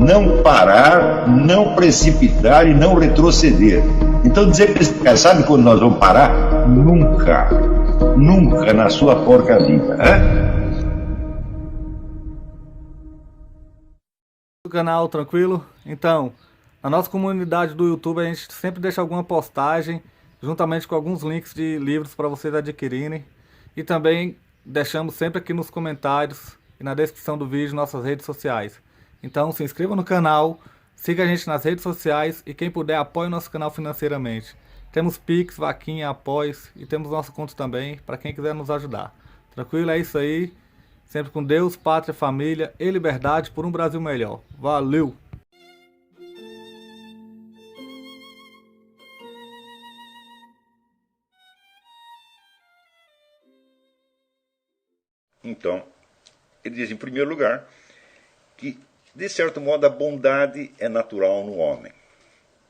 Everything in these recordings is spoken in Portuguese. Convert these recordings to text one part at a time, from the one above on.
não parar, não precipitar e não retroceder. Então dizer para esse cara, sabe quando nós vamos parar? Nunca. Nunca na sua porca vida. Do canal, tranquilo? Então, na nossa comunidade do YouTube a gente sempre deixa alguma postagem, juntamente com alguns links de livros para vocês adquirirem. E também deixamos sempre aqui nos comentários e na descrição do vídeo nossas redes sociais. Então se inscreva no canal, siga a gente nas redes sociais e quem puder apoie o nosso canal financeiramente. Temos Pix, Vaquinha, Apoios e temos nosso conto também para quem quiser nos ajudar. Tranquilo? É isso aí. Sempre com Deus, pátria, família e liberdade por um Brasil melhor. Valeu! Então, ele diz, em primeiro lugar, que, de certo modo, a bondade é natural no homem,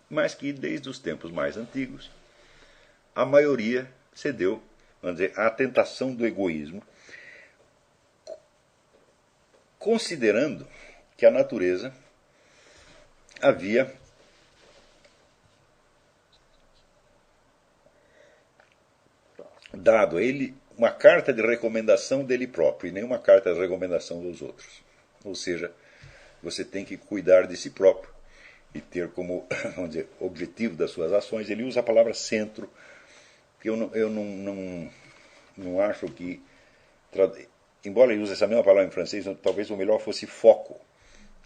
mas que, desde os tempos mais antigos, a maioria cedeu, vamos dizer, à tentação do egoísmo, considerando que a natureza havia dado a ele uma carta de recomendação dele próprio e nem uma carta de recomendação dos outros. Ou seja, você tem que cuidar de si próprio e ter como, vamos dizer, objetivo das suas ações. Ele usa a palavra centro, que eu não acho que... Embora ele use essa mesma palavra em francês, talvez o melhor fosse foco,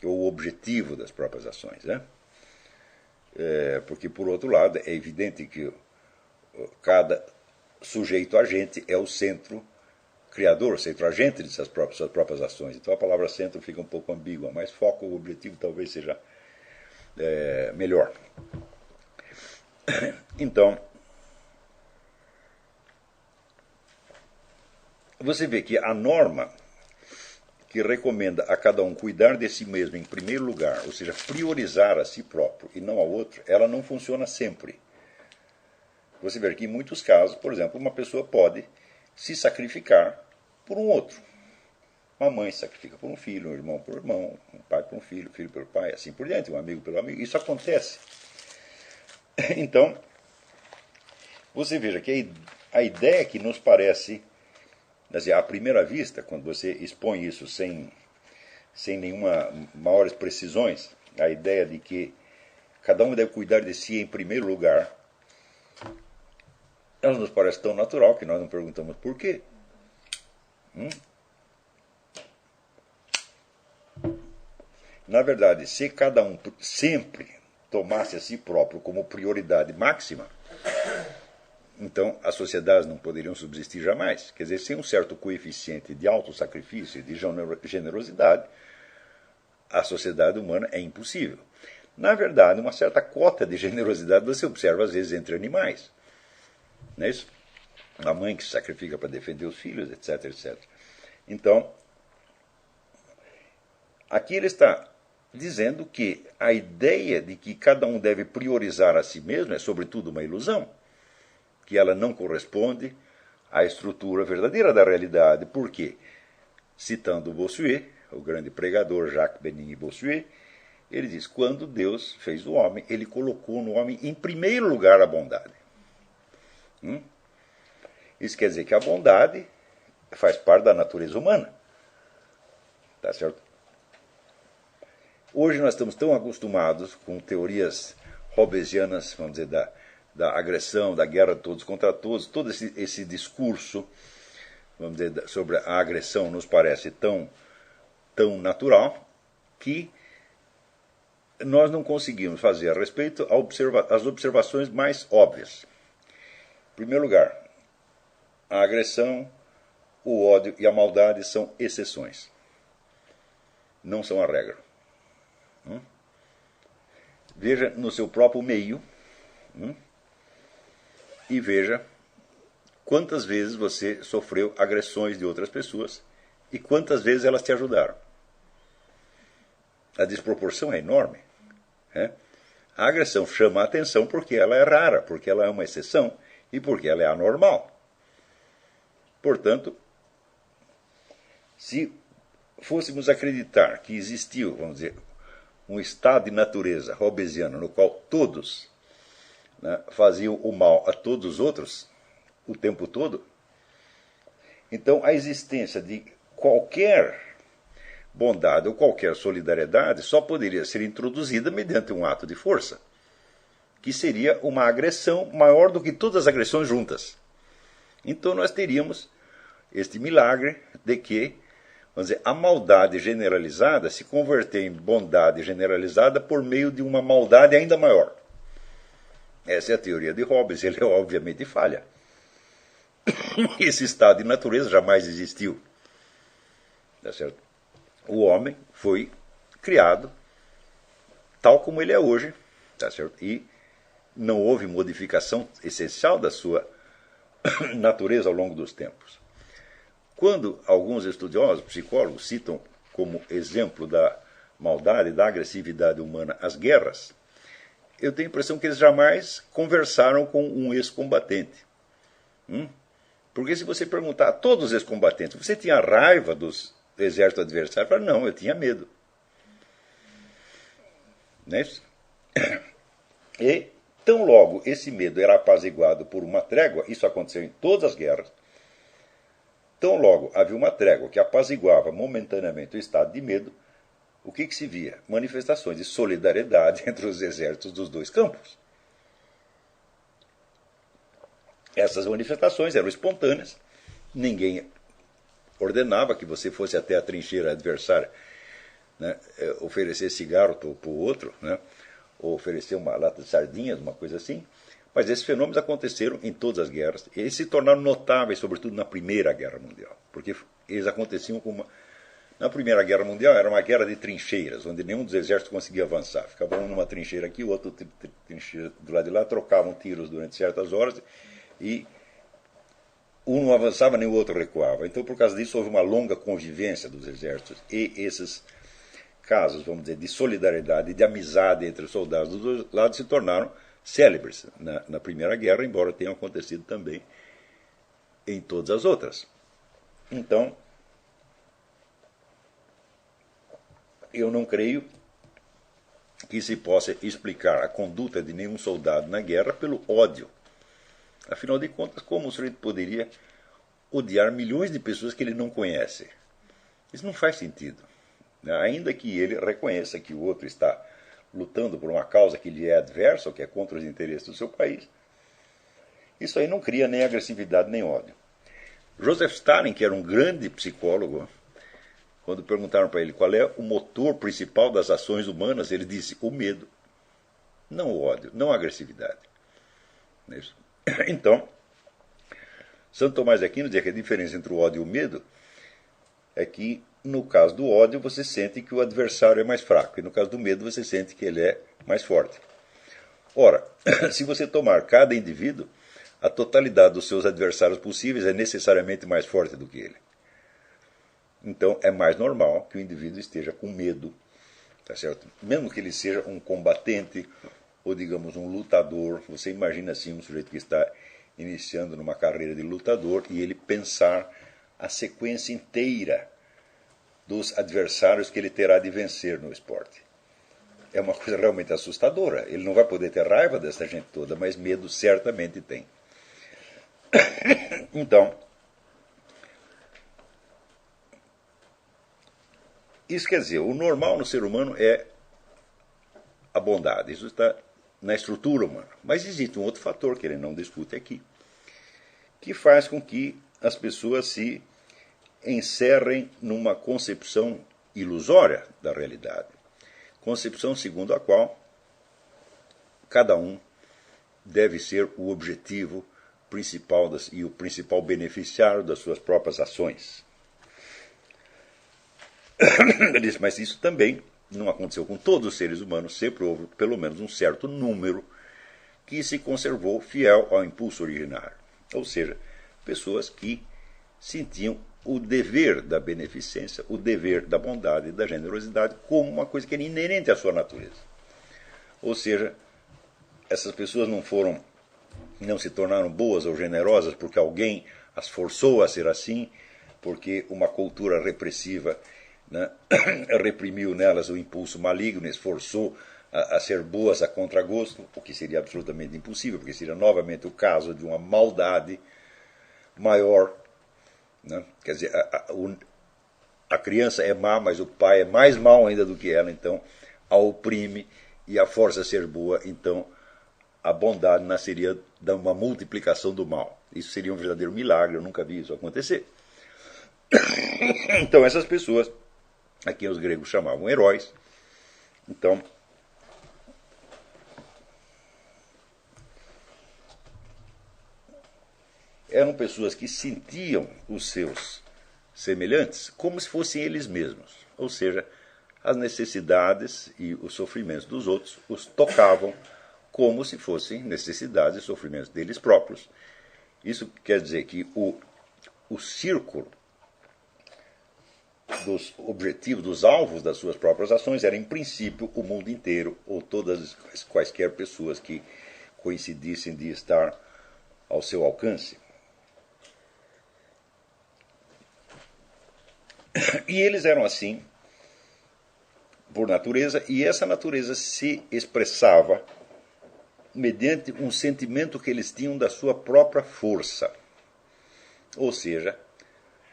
ou o objetivo das próprias ações. Né? Porque, por outro lado, é evidente que cada sujeito agente é o centro criador, o centro agente de suas próprias ações. Então a palavra centro fica um pouco ambígua, mas foco, o objetivo talvez seja melhor. Então, você vê que a norma que recomenda a cada um cuidar de si mesmo em primeiro lugar, ou seja, priorizar a si próprio e não ao outro, ela não funciona sempre. Você vê que em muitos casos, por exemplo, uma pessoa pode se sacrificar por um outro. Uma mãe se sacrifica por um filho, um irmão por um irmão, um pai por um filho, filho pelo pai, assim por diante, um amigo pelo amigo. Isso acontece. Então, você veja que a ideia que nos parece, assim, à primeira vista, quando você expõe isso sem nenhuma maiores precisões, a ideia de que cada um deve cuidar de si em primeiro lugar, ela nos parece tão natural que nós não perguntamos por quê. Na verdade, se cada um sempre tomasse a si próprio como prioridade máxima, então as sociedades não poderiam subsistir jamais. Quer dizer, sem um certo coeficiente de autossacrifício e de generosidade, a sociedade humana é impossível. Na verdade, uma certa cota de generosidade você observa às vezes entre animais. Não é isso? A mãe que se sacrifica para defender os filhos, etc, etc. Então, aqui ele está dizendo que a ideia de que cada um deve priorizar a si mesmo é, sobretudo, uma ilusão, que ela não corresponde à estrutura verdadeira da realidade. Por quê? Citando Bossuet, o grande pregador Jacques Benigni Bossuet, ele diz, quando Deus fez o homem, ele colocou no homem em primeiro lugar a bondade. Isso quer dizer que a bondade faz parte da natureza humana. Tá certo? Hoje nós estamos tão acostumados com teorias hobbesianas, vamos dizer, da agressão, da guerra de todos contra todos, todo esse discurso, vamos dizer, sobre a agressão nos parece tão natural que nós não conseguimos fazer a respeito as observações mais óbvias. Em primeiro lugar, a agressão, o ódio e a maldade são exceções. Não são a regra. Veja no seu próprio meio e veja quantas vezes você sofreu agressões de outras pessoas e quantas vezes elas te ajudaram. A desproporção é enorme. A agressão chama a atenção porque ela é rara, porque ela é uma exceção e porque ela é anormal. Portanto, se fôssemos acreditar que existiu, vamos dizer, um estado de natureza hobbesiano no qual todos, né, faziam o mal a todos os outros o tempo todo, então a existência de qualquer bondade ou qualquer solidariedade só poderia ser introduzida mediante um ato de força, que seria uma agressão maior do que todas as agressões juntas. Então nós teríamos este milagre de que, vamos dizer, a maldade generalizada se converter em bondade generalizada por meio de uma maldade ainda maior. Essa é a teoria de Hobbes, ele obviamente falha. Esse estado de natureza jamais existiu. Tá certo? O homem foi criado tal como ele é hoje, tá certo? E não houve modificação essencial da sua natureza ao longo dos tempos. Quando alguns estudiosos, psicólogos, citam como exemplo da maldade, da agressividade humana as guerras, eu tenho a impressão que eles jamais conversaram com um ex-combatente. Porque se você perguntar a todos os ex-combatentes, você tinha raiva dos exércitos adversários? Fala, não, eu tinha medo. Não é isso? E tão logo esse medo era apaziguado por uma trégua, isso aconteceu em todas as guerras, tão logo havia uma trégua que apaziguava momentaneamente o estado de medo, o que se via? Manifestações de solidariedade entre os exércitos dos dois campos. Essas manifestações eram espontâneas, ninguém ordenava que você fosse até a trincheira adversária, né, oferecer cigarro para o outro, né, ou oferecer uma lata de sardinhas, uma coisa assim. Mas esses fenômenos aconteceram em todas as guerras. E eles se tornaram notáveis, sobretudo na Primeira Guerra Mundial, porque eles aconteciam como na Primeira Guerra Mundial era uma guerra de trincheiras, onde nenhum dos exércitos conseguia avançar. Ficava um numa trincheira aqui, o outro trincheira do lado de lá, trocavam tiros durante certas horas e um não avançava nem o outro recuava. Então, por causa disso, houve uma longa convivência dos exércitos. E esses casos, vamos dizer, de solidariedade e de amizade entre os soldados dos dois lados se tornaram célebres na Primeira Guerra, embora tenham acontecido também em todas as outras. Então, eu não creio que se possa explicar a conduta de nenhum soldado na guerra pelo ódio. Afinal de contas, como o sujeito poderia odiar milhões de pessoas que ele não conhece? Isso não faz sentido. Ainda que ele reconheça que o outro está lutando por uma causa que lhe é adversa ou que é contra os interesses do seu país, isso aí não cria nem agressividade nem ódio. Joseph Stalin, que era um grande psicólogo, quando perguntaram para ele qual é o motor principal das ações humanas, ele disse o medo, não o ódio, não a agressividade. Não é isso? Então, Santo Tomás de Aquino dizia que a diferença entre o ódio e o medo é que, no caso do ódio, você sente que o adversário é mais fraco, e no caso do medo, você sente que ele é mais forte. Ora, se você tomar cada indivíduo, a totalidade dos seus adversários possíveis é necessariamente mais forte do que ele. Então, é mais normal que o indivíduo esteja com medo, tá certo? Mesmo que ele seja um combatente ou, digamos, um lutador. Você imagina assim um sujeito que está iniciando numa carreira de lutador e ele pensar a sequência inteira dos adversários que ele terá de vencer no esporte. É uma coisa realmente assustadora. Ele não vai poder ter raiva dessa gente toda, mas medo certamente tem. Então, isso quer dizer, o normal no ser humano é a bondade. Isso está na estrutura humana. Mas existe um outro fator que ele não discute aqui, que faz com que as pessoas se encerrem numa concepção ilusória da realidade. Concepção segundo a qual cada um deve ser o objetivo principal e o principal beneficiário das suas próprias ações. Ele disse, mas isso também não aconteceu com todos os seres humanos, sempre houve pelo menos um certo número que se conservou fiel ao impulso originário. Ou seja, pessoas que sentiam o dever da beneficência, o dever da bondade e da generosidade como uma coisa que era inerente à sua natureza. Ou seja, essas pessoas não se tornaram boas ou generosas porque alguém as forçou a ser assim, porque uma cultura repressiva né? Reprimiu nelas o impulso maligno, esforçou a ser boas a contragosto, o que seria absolutamente impossível, porque seria novamente o caso de uma maldade maior, né? Quer dizer, a criança é má, mas o pai é mais mau ainda do que ela, então a oprime e a força a ser boa, então a bondade nasceria de uma multiplicação do mal. Isso seria um verdadeiro milagre, eu nunca vi isso acontecer. Então essas pessoas, a quem os gregos chamavam heróis, então eram pessoas que sentiam os seus semelhantes como se fossem eles mesmos. Ou seja, as necessidades e os sofrimentos dos outros os tocavam como se fossem necessidades e sofrimentos deles próprios. Isso quer dizer que o círculo dos objetivos, dos alvos das suas próprias ações era, em princípio, o mundo inteiro, ou todas as quaisquer pessoas que coincidissem de estar ao seu alcance. E eles eram assim por natureza, e essa natureza se expressava mediante um sentimento que eles tinham da sua própria força. Ou seja,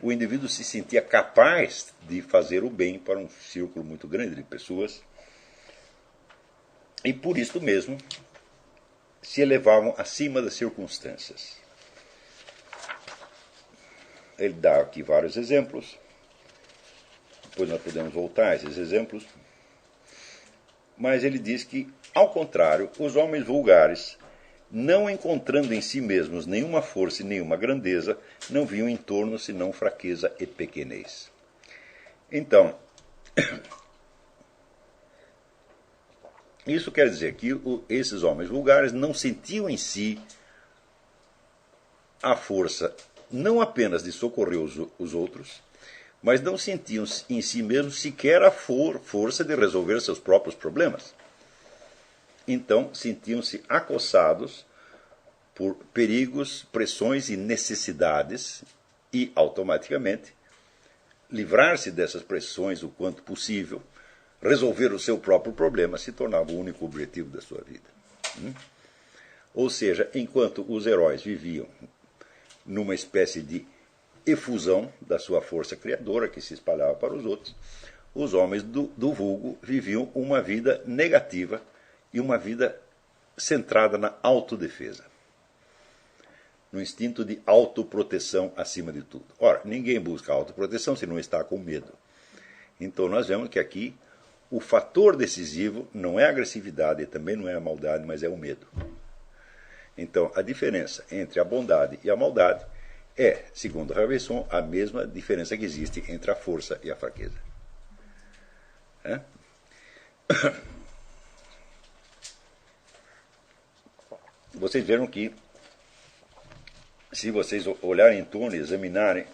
o indivíduo se sentia capaz de fazer o bem para um círculo muito grande de pessoas, e por isso mesmo se elevavam acima das circunstâncias. Ele dá aqui vários exemplos. Depois nós podemos voltar a esses exemplos. Mas ele diz que, ao contrário, os homens vulgares, não encontrando em si mesmos nenhuma força e nenhuma grandeza, não viam em torno senão fraqueza e pequenez. Então, isso quer dizer que esses homens vulgares não sentiam em si a força não apenas de socorrer os outros, mas não sentiam em si mesmos sequer a força de resolver seus próprios problemas. Então, sentiam-se acossados por perigos, pressões e necessidades e, automaticamente, livrar-se dessas pressões o quanto possível, resolver o seu próprio problema, se tornava o único objetivo da sua vida. Ou seja, enquanto os heróis viviam numa espécie de efusão da sua força criadora, que se espalhava para os outros, os homens do vulgo viviam uma vida negativa e uma vida centrada na autodefesa, no instinto de autoproteção acima de tudo. Ora, ninguém busca autoproteção se não está com medo. Então nós vemos que aqui o fator decisivo não é a agressividade e também não é a maldade, mas é o medo. Então a diferença entre a bondade e a maldade é, segundo Raveisson, a mesma diferença que existe entre a força e a fraqueza. Vocês viram que, se vocês olharem em torno e examinarem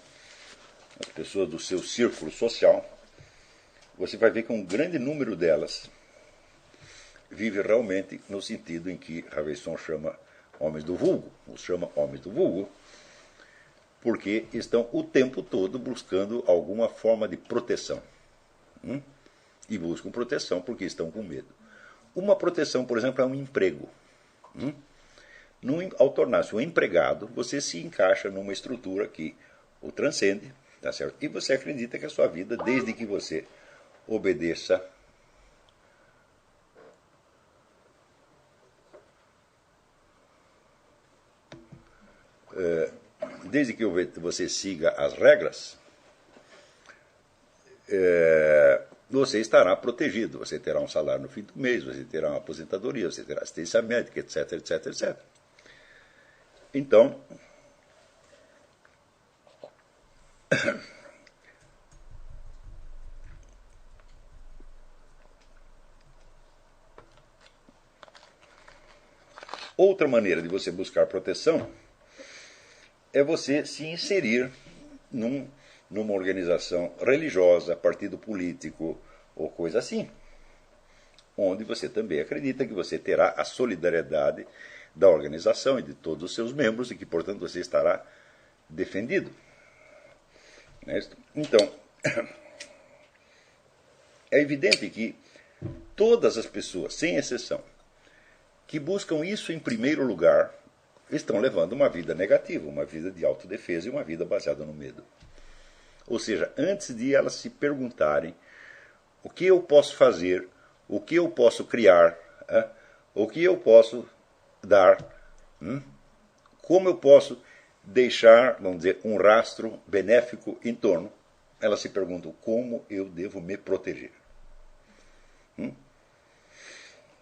as pessoas do seu círculo social, você vai ver que um grande número delas vive realmente no sentido em que Raveisson chama homens do vulgo, os chama homens do vulgo, porque estão o tempo todo buscando alguma forma de proteção. E buscam proteção porque estão com medo. Uma proteção, por exemplo, é um emprego. Ao tornar-se um empregado, você se encaixa numa estrutura que o transcende, tá certo? E você acredita que a sua vida, desde que você obedeça desde que você siga as regras, você estará protegido. Você terá um salário no fim do mês, você terá uma aposentadoria, você terá assistência médica, etc, etc, etc. Então, outra maneira de você buscar proteção é você se inserir numa organização religiosa, partido político ou coisa assim, onde você também acredita que você terá a solidariedade da organização e de todos os seus membros e que, portanto, você estará defendido. Então, É evidente que todas as pessoas, sem exceção, que buscam isso em primeiro lugar, estão levando uma vida negativa, uma vida de autodefesa e uma vida baseada no medo. Ou seja, antes de elas se perguntarem o que eu posso fazer, o que eu posso criar, o que eu posso dar, como eu posso deixar, vamos dizer, um rastro benéfico em torno, elas se perguntam como eu devo me proteger.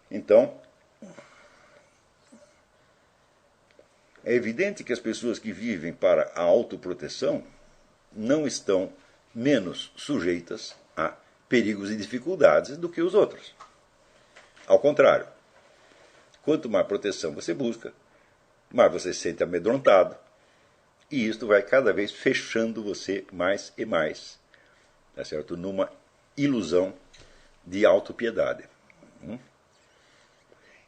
Então, é evidente que as pessoas que vivem para a autoproteção não estão menos sujeitas a perigos e dificuldades do que os outros. Ao contrário, quanto mais proteção você busca, mais você se sente amedrontado, e isto vai cada vez fechando você mais e mais, tá certo? Numa ilusão de autopiedade.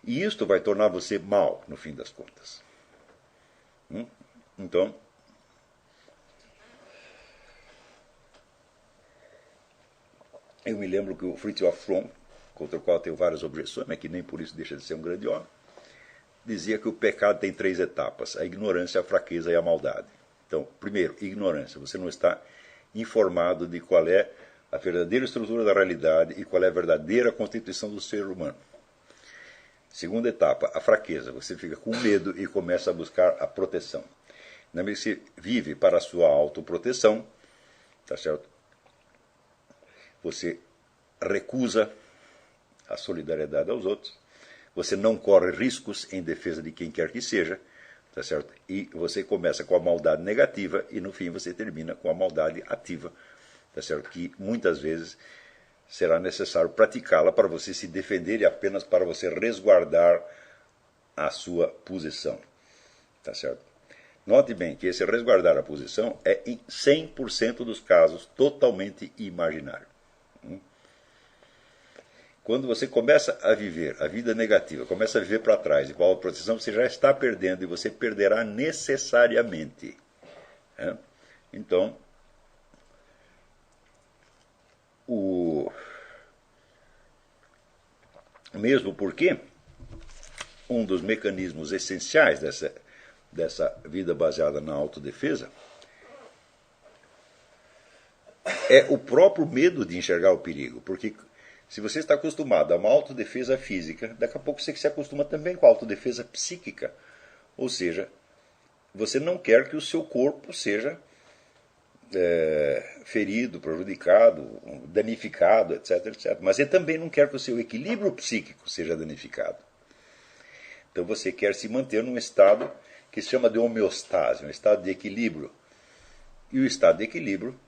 E isto vai tornar você mal, no fim das contas. Então, eu me lembro que o Fritjof Fromm, contra o qual eu tenho várias objeções, mas que nem por isso deixa de ser um grande homem, dizia que o pecado tem 3 etapas: a ignorância, a fraqueza e a maldade. Então, primeiro, ignorância. Você não está informado de qual é a verdadeira estrutura da realidade e qual é a verdadeira constituição do ser humano. Segunda etapa, a fraqueza. Você fica com medo e começa a buscar a proteção. Na medida que você vive para a sua autoproteção, tá certo? Você recusa a solidariedade aos outros, você não corre riscos em defesa de quem quer que seja, tá certo? E você começa com a maldade negativa e no fim você termina com a maldade ativa, tá certo? Que muitas vezes será necessário praticá-la para você se defender e apenas para você resguardar a sua posição, tá certo? Note bem que esse resguardar a posição é em 100% dos casos totalmente imaginário. Quando você começa a viver a vida negativa, começa a viver para trás e com a proteção, você já está perdendo e você perderá necessariamente. Então, mesmo porque um dos mecanismos essenciais dessa vida baseada na autodefesa é o próprio medo de enxergar o perigo, porque se você está acostumado a uma autodefesa física, daqui a pouco você se acostuma também com a autodefesa psíquica. Ou seja, você não quer que o seu corpo seja ferido, prejudicado, danificado, etc, etc. Mas você também não quer que o seu equilíbrio psíquico seja danificado. Então você quer se manter num estado que se chama de homeostase, um estado de equilíbrio. E o estado de equilíbrio,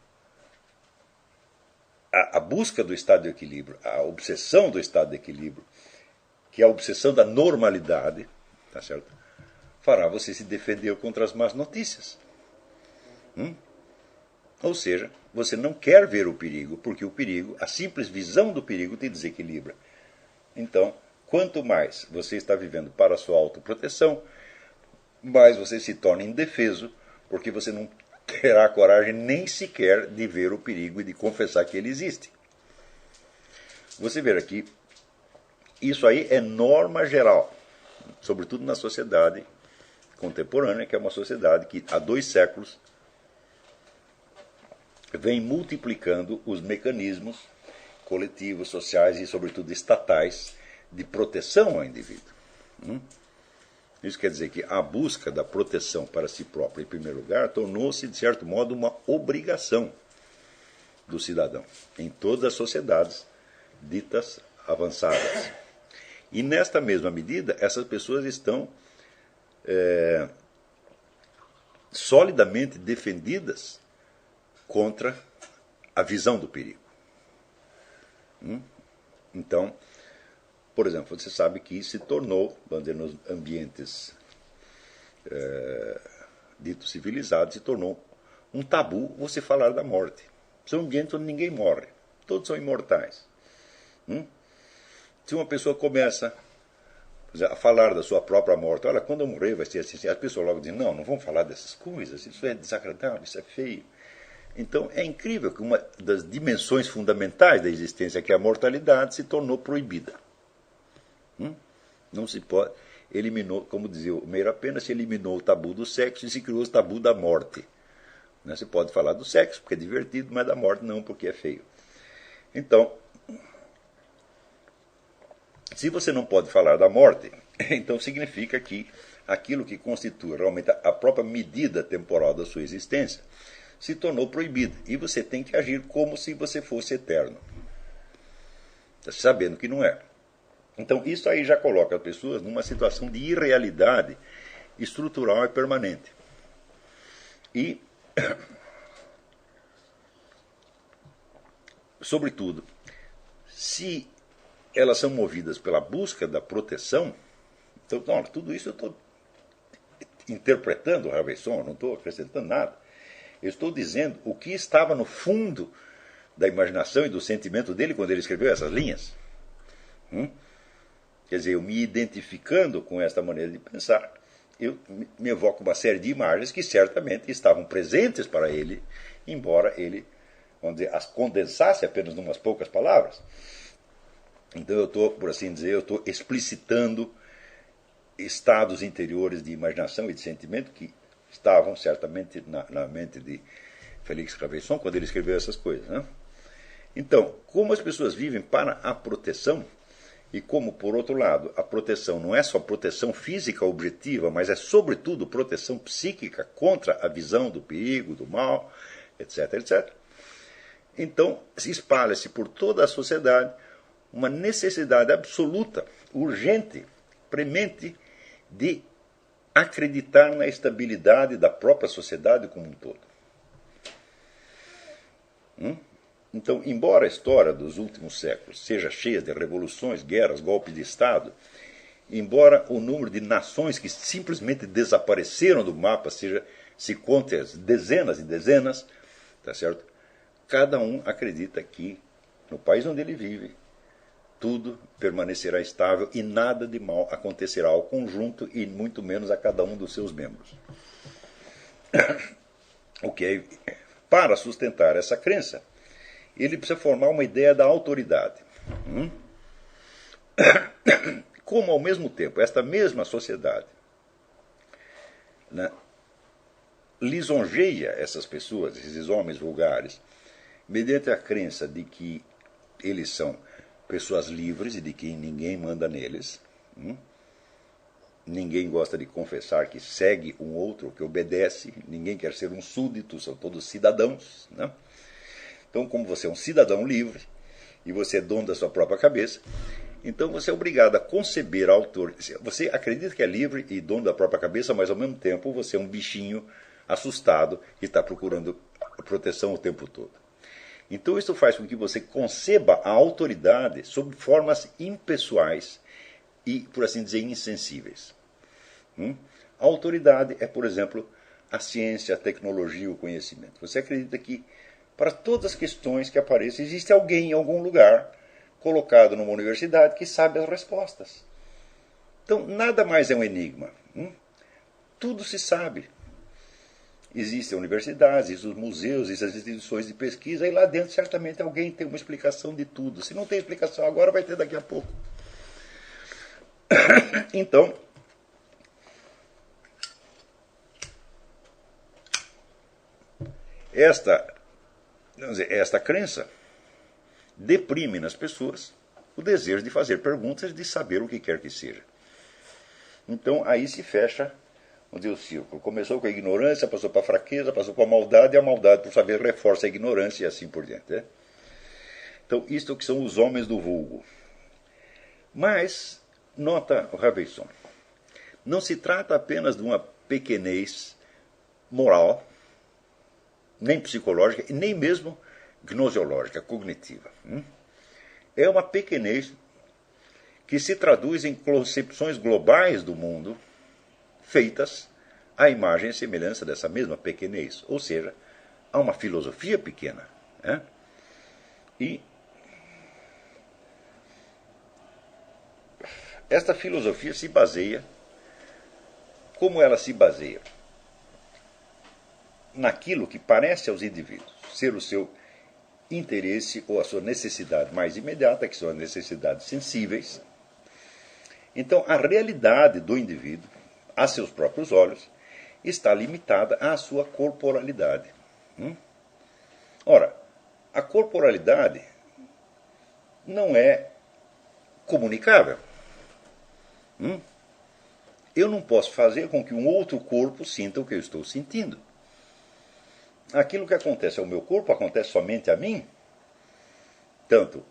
a busca do estado de equilíbrio, a obsessão do estado de equilíbrio, que é a obsessão da normalidade, tá certo? Fará você se defender contra as más notícias. Ou seja, você não quer ver o perigo, porque o perigo, a simples visão do perigo te desequilibra. Então, quanto mais você está vivendo para a sua autoproteção, mais você se torna indefeso, porque você não terá coragem nem sequer de ver o perigo e de confessar que ele existe. Você vê aqui, isso aí é norma geral, sobretudo na sociedade contemporânea, que é uma sociedade que há 2 séculos vem multiplicando os mecanismos coletivos, sociais e, sobretudo, estatais de proteção ao indivíduo. Isso quer dizer que a busca da proteção para si próprio, em primeiro lugar, tornou-se, de certo modo, uma obrigação do cidadão em todas as sociedades ditas avançadas. E, nesta mesma medida, essas pessoas estão solidamente defendidas contra a visão do perigo. Então, por exemplo, você sabe que se tornou, vamos dizer, nos ambientes ditos civilizados, se tornou um tabu você falar da morte. São ambientes onde ninguém morre, todos são imortais. Se uma pessoa começa a falar da sua própria morte, olha, quando eu morrer vai ser assim, as pessoas logo dizem, não vamos falar dessas coisas, isso é desagradável, isso é feio. Então é incrível que uma das dimensões fundamentais da existência, que é a mortalidade, se tornou proibida. Não se pode. Eliminou, como dizia o Meira Pena, se eliminou o tabu do sexo e se criou o tabu da morte. Você pode falar do sexo porque é divertido, mas da morte não, porque é feio. Então, se você não pode falar da morte, então significa que aquilo que constitui realmente a própria medida temporal da sua existência se tornou proibido. E você tem que agir como se você fosse eterno, sabendo que não é. Então isso aí já coloca as pessoas numa situação de irrealidade estrutural e permanente. E, sobretudo, se elas são movidas pela busca da proteção, então, olha, tudo isso eu estou interpretando o Ravesson, não estou acrescentando nada. Eu estou dizendo o que estava no fundo da imaginação e do sentimento dele quando ele escreveu essas linhas. Quer dizer, eu me identificando com esta maneira de pensar, eu me evoco uma série de imagens que certamente estavam presentes para ele, embora ele, vamos dizer, as condensasse apenas em umas poucas palavras. Então eu estou, por assim dizer, eu estou explicitando estados interiores de imaginação e de sentimento que estavam certamente na mente de Félix Ravesson quando ele escreveu essas coisas. Né? Então, como as pessoas vivem para a proteção, e como, por outro lado, a proteção não é só proteção física objetiva, mas é, sobretudo, proteção psíquica contra a visão do perigo, do mal, etc., etc., então espalha-se por toda a sociedade uma necessidade absoluta, urgente, premente, de acreditar na estabilidade da própria sociedade como um todo. Então, embora a história dos últimos séculos seja cheia de revoluções, guerras, golpes de Estado, embora o número de nações que simplesmente desapareceram do mapa se conte as dezenas e dezenas, tá certo? Cada um acredita que, no país onde ele vive, tudo permanecerá estável e nada de mal acontecerá ao conjunto e muito menos a cada um dos seus membros. O que é, para sustentar essa crença, ele precisa formar uma ideia da autoridade. Como, ao mesmo tempo, esta mesma sociedade, né, lisonjeia essas pessoas, esses homens vulgares, mediante a crença de que eles são pessoas livres e de que ninguém manda neles. Ninguém gosta de confessar que segue um outro, que obedece. Ninguém quer ser um súdito, são todos cidadãos. Né? Então, como você é um cidadão livre e você é dono da sua própria cabeça, então você é obrigado a conceber a autoridade. Você acredita que é livre e dono da própria cabeça, mas ao mesmo tempo você é um bichinho assustado que está procurando proteção o tempo todo. Então isso faz com que você conceba a autoridade sob formas impessoais e, por assim dizer, insensíveis. A autoridade é, por exemplo, a ciência, a tecnologia, o conhecimento. Você acredita que, para todas as questões que aparecem, existe alguém em algum lugar, colocado numa universidade, que sabe as respostas. Então, nada mais é um enigma. Tudo se sabe. Existem universidades, existem os museus, existem as instituições de pesquisa, e lá dentro certamente alguém tem uma explicação de tudo. Se não tem explicação agora, vai ter daqui a pouco. Então, esta crença deprime nas pessoas o desejo de fazer perguntas, de saber o que quer que seja. Então, aí se fecha, vamos dizer, o círculo. Começou com a ignorância, passou para a fraqueza, passou para a maldade, e a maldade, por saber, reforça a ignorância e assim por diante. Né? Então, isto que são os homens do vulgo. Mas, nota o Ravesson, não se trata apenas de uma pequenez moral, nem psicológica, e nem mesmo gnoseológica, cognitiva. É uma pequenez que se traduz em concepções globais do mundo, feitas à imagem e semelhança dessa mesma pequenez. Ou seja, há uma filosofia pequena. Né? E esta filosofia se baseia, como ela se baseia? Naquilo que parece aos indivíduos ser o seu interesse ou a sua necessidade mais imediata, que são as necessidades sensíveis. Então, a realidade do indivíduo, a seus próprios olhos, está limitada à sua corporalidade. Ora, a corporalidade não é comunicável. Eu não posso fazer com que um outro corpo sinta o que eu estou sentindo. Aquilo que acontece ao meu corpo acontece somente a mim. Tanto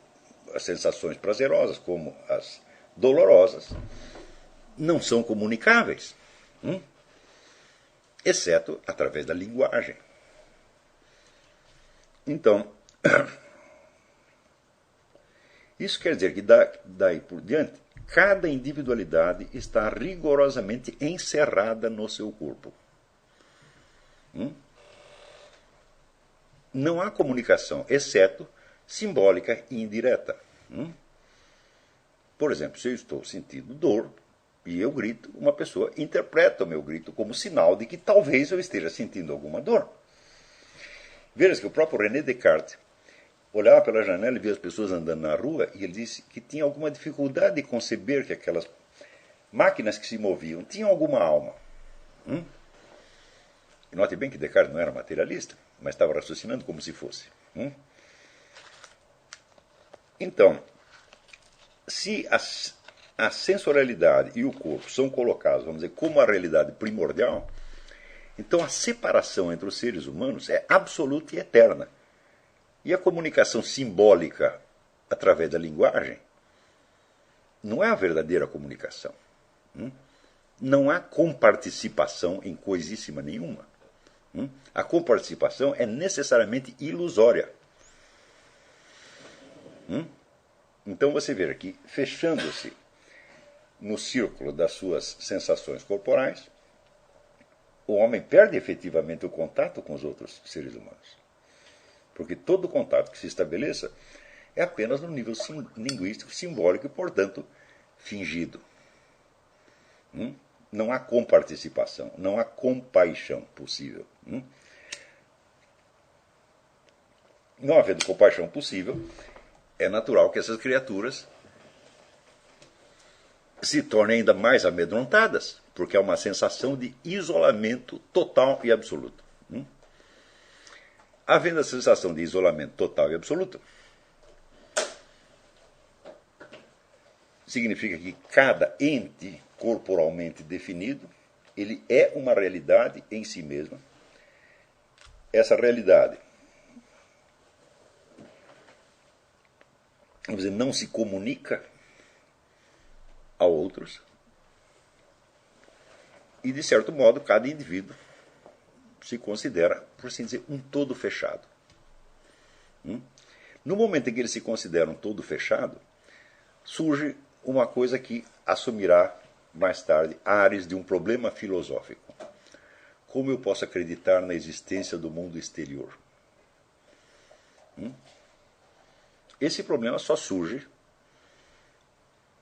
as sensações prazerosas como as dolorosas não são comunicáveis, exceto através da linguagem. Então, isso quer dizer que daí por diante, cada individualidade está rigorosamente encerrada no seu corpo. Não há comunicação, exceto simbólica e indireta. Por exemplo, se eu estou sentindo dor e eu grito, uma pessoa interpreta o meu grito como sinal de que talvez eu esteja sentindo alguma dor. Veja que o próprio René Descartes olhava pela janela e via as pessoas andando na rua e ele disse que tinha alguma dificuldade de conceber que aquelas máquinas que se moviam tinham alguma alma. Note bem que Descartes não era materialista, mas estava raciocinando como se fosse. Então, se a sensorialidade e o corpo são colocados, vamos dizer, como a realidade primordial, então a separação entre os seres humanos é absoluta e eterna. E a comunicação simbólica através da linguagem não é a verdadeira comunicação. Não há comparticipação em coisíssima nenhuma. A comparticipação é necessariamente ilusória. Então você vê aqui, fechando-se no círculo das suas sensações corporais, o homem perde efetivamente o contato com os outros seres humanos. Porque todo contato que se estabeleça é apenas no nível linguístico, simbólico e, portanto, fingido. Não há comparticipação, não há compaixão possível. Não havendo compaixão possível, é natural que essas criaturas se tornem ainda mais amedrontadas, porque é uma sensação de isolamento total e absoluto. Havendo a sensação de isolamento total e absoluto, significa que cada ente corporalmente definido, ele é uma realidade em si mesma. Essa realidade, vamos dizer, não se comunica a outros. E, de certo modo, cada indivíduo se considera, por assim dizer, um todo fechado. No momento em que ele se considera um todo fechado, surge uma coisa que assumirá mais tarde áreas de um problema filosófico. Como eu posso acreditar na existência do mundo exterior? Esse problema só surge,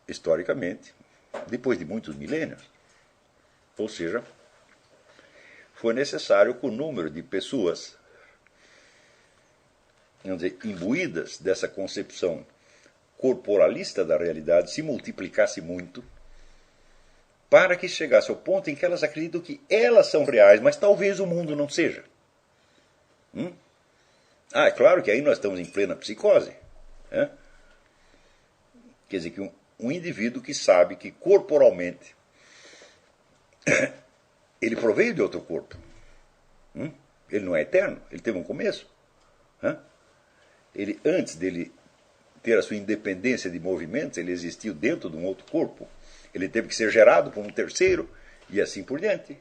historicamente, depois de muitos milênios. Ou seja, foi necessário que o número de pessoas, vamos dizer, imbuídas dessa concepção corporalista da realidade se multiplicasse muito, para que chegasse ao ponto em que elas acreditam que elas são reais, mas talvez o mundo não seja. É claro que aí nós estamos em plena psicose. Quer dizer, que um indivíduo que sabe que corporalmente ele proveio de outro corpo. Ele não é eterno, ele teve um começo. Ele, antes dele ter a sua independência de movimentos, ele existiu dentro de um outro corpo. Ele teve que ser gerado por um terceiro e assim por diante.